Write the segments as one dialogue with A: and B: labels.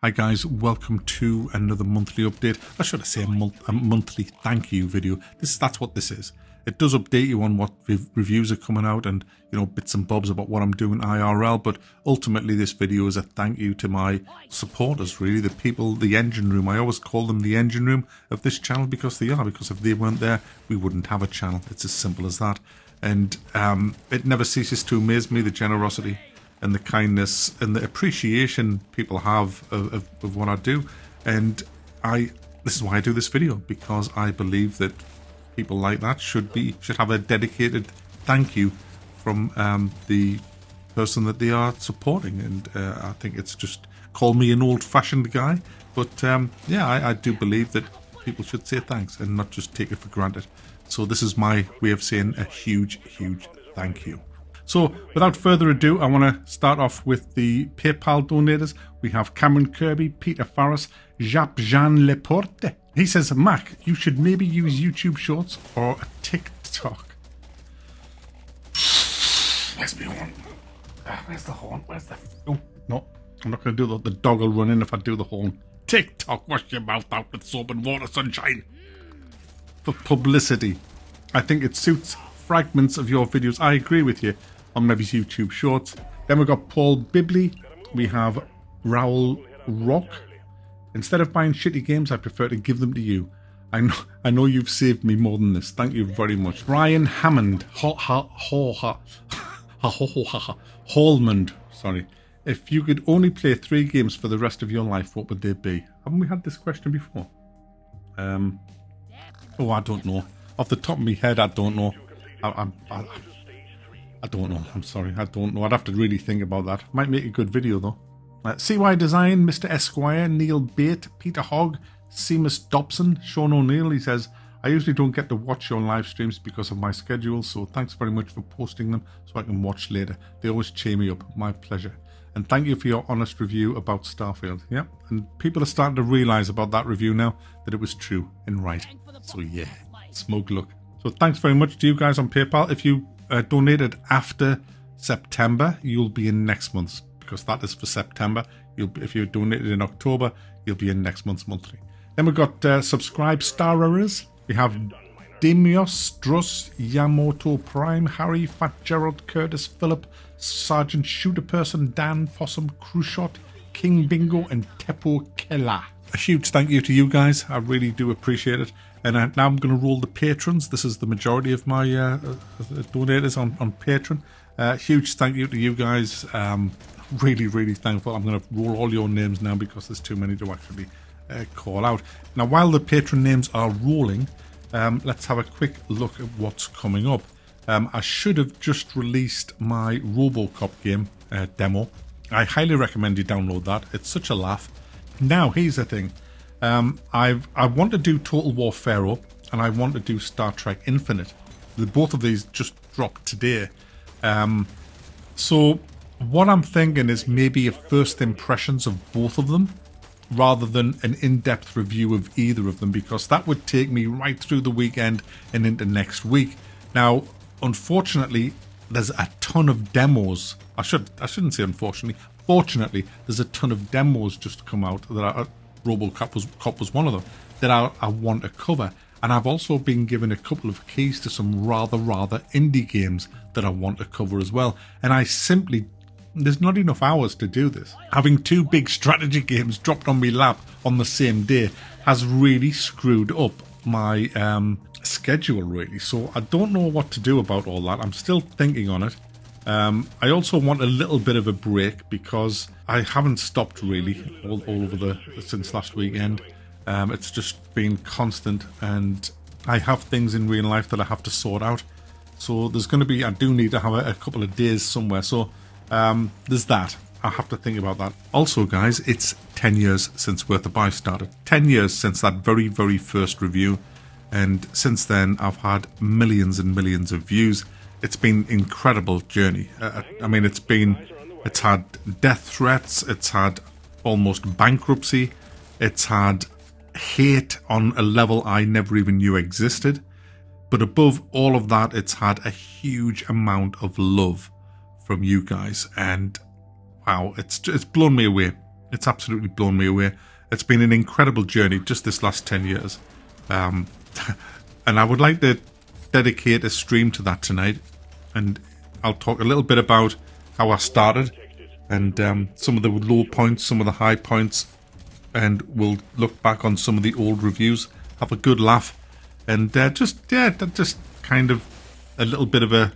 A: Hi guys, welcome to another monthly update. I should say a monthly thank you video. That's what this is. It does update you on what reviews are coming out and, you know, bits and bobs about what I'm doing IRL, but ultimately this video is a thank you to my supporters, really, the people, the engine room. I always call them the engine room of this channel because they are, because if they weren't there, we wouldn't have a channel. It's as simple as that. And it never ceases to amaze me, the generosity and the kindness and the appreciation people have of what I do. And this is why I do this video, because I believe that people like that should have a dedicated thank you from the person that they are supporting. And I think it's just, call me an old-fashioned guy, but yeah, I do believe that people should say thanks and not just take it for granted. So this is my way of saying a huge thank you. So without further ado, I want to start off with the PayPal donators. We have Cameron Kirby, Peter Farris, Jacques-Jean Leporte. He says, Mac, you should maybe use YouTube Shorts or a TikTok. Where's the horn? Where's the horn? Where's the... Oh, no, I'm not going to do that. The dog will run in if I do the horn. TikTok, wash your mouth out with soap and water, sunshine. For publicity. I think it suits fragments of your videos. I agree with you on maybe YouTube Shorts. Then we've got Paul Bibley. We have Raoul Rock. Instead of buying shitty games, I prefer to give them to you. I know you've saved me more than this. Thank you very much. Ryan Hammond. Holmond. Sorry. If you could only play 3 games for the rest of your life, what would they be? Haven't we had this question before? Oh, I don't know. Off the top of my head, I don't know. I don't know. I'm sorry. I don't know. I'd have to really think about that. Might make a good video, though. CY Design, Mr. Esquire, Neil Bate, Peter Hogg, Seamus Dobson, Sean O'Neill. He says, I usually don't get to watch your live streams because of my schedule, so thanks very much for posting them so I can watch later. They always cheer me up. My pleasure. And thank you for your honest review about Starfield. Yeah, and people are starting to realise about that review now that it was true and right. So yeah, smug look. So thanks very much to you guys on PayPal. If you donated after September, you'll be in next month's, because that is for September. If you donated in October, you'll be in next month's monthly. Then we've got subscribe starers. We have Demios, Struss, Yamoto Prime, Harry, Fat Gerald, Curtis, Philip, Sergeant Shooter Person, Dan, Possum, Crushot, King Bingo, and Tepo Kella. A huge thank you to you guys. I really do appreciate it. And now I'm going to roll the patrons. This is the majority of my donators on Patreon. Huge thank you to you guys. Really thankful. I'm going to roll all your names now because there's too many to actually call out. Now, while the patron names are rolling, let's have a quick look at what's coming up. I should have just released my RoboCop game demo. I highly recommend you download that. It's such a laugh. Now, here's the thing. I want to do Total War Pharaoh and I want to do Star Trek Infinite. Both of these just dropped today. So what I'm thinking is maybe a first impressions of both of them rather than an in-depth review of either of them, because that would take me right through the weekend and into next week. Now, unfortunately, there's a ton of demos. I shouldn't say unfortunately. Fortunately, there's a ton of demos just come out that are... RoboCop was one of them that I want to cover, and I've also been given a couple of keys to some rather indie games that I want to cover as well, and there's not enough hours to do this. Having 2 big strategy games dropped on my lap on the same day has really screwed up my schedule, really, so I don't know what to do about all that. I'm still thinking on it. I also want a little bit of a break because I haven't stopped really all over since last weekend. It's just been constant, and I have things in real life that I have to sort out. So I do need to have a couple of days somewhere. So there's that. I have to think about that. Also, guys, it's 10 years since Worthabuy started. 10 years since that very first review, and since then I've had millions and millions of views. It's been an incredible journey. I mean, it's had death threats, it's had almost bankruptcy, it's had hate on a level I never even knew existed. But above all of that, it's had a huge amount of love from you guys, and wow, it's blown me away. It's absolutely blown me away. It's been an incredible journey just this last 10 years. And I would like to dedicate a stream to that tonight. And I'll talk a little bit about how I started and some of the low points, some of the high points. And we'll look back on some of the old reviews, have a good laugh. And just kind of a little bit of a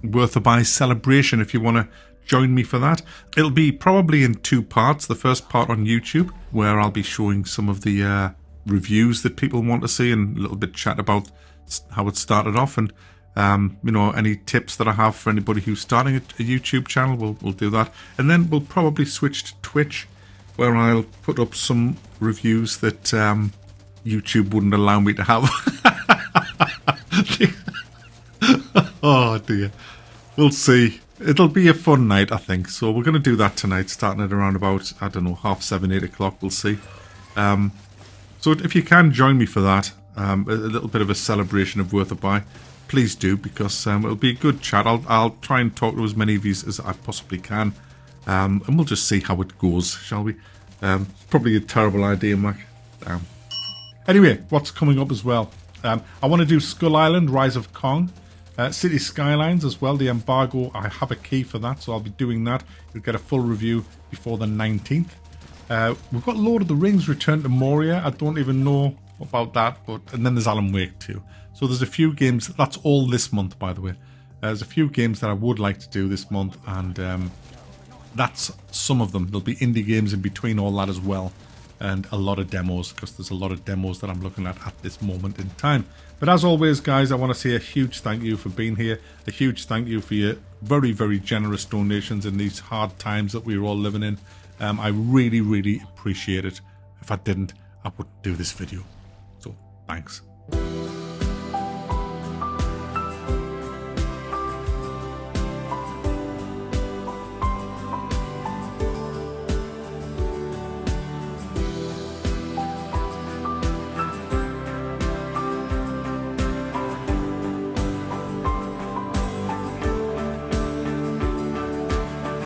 A: Worthabuy celebration if you want to join me for that. It'll be probably in 2 parts. The first part on YouTube, where I'll be showing some of the reviews that people want to see and a little bit chat about how it started off, and you know, any tips that I have for anybody who's starting a YouTube channel. We'll do that, and then we'll probably switch to Twitch, where I'll put up some reviews that YouTube wouldn't allow me to have. Oh dear. We'll see. It'll be a fun night, I think. So we're going to do that tonight, starting at around about, I don't know, 7:30, 8 o'clock. We'll see. So if you can join me for that, a little bit of a celebration of Worthabuy, please do, because it'll be a good chat. I'll try and talk to as many of you as I possibly can, and we'll just see how it goes, shall we? Probably a terrible idea, Mac. Anyway, what's coming up as well? I want to do Skull Island, Rise of Kong. City Skylines as well, the embargo, I have a key for that, so I'll be doing that. You'll get a full review before the 19th. We've got Lord of the Rings Return to Moria. I don't even know about that, and then there's Alan Wake too. So there's a few games, that's all this month, by the way. There's a few games that I would like to do this month, and that's some of them. There'll be indie games in between all that as well, and a lot of demos, because there's a lot of demos that I'm looking at this moment in time. But as always, guys, I want to say a huge thank you for being here. A huge thank you for your very, very generous donations in these hard times that we're all living in. I really, really appreciate it. If I didn't, I wouldn't do this video. So, thanks.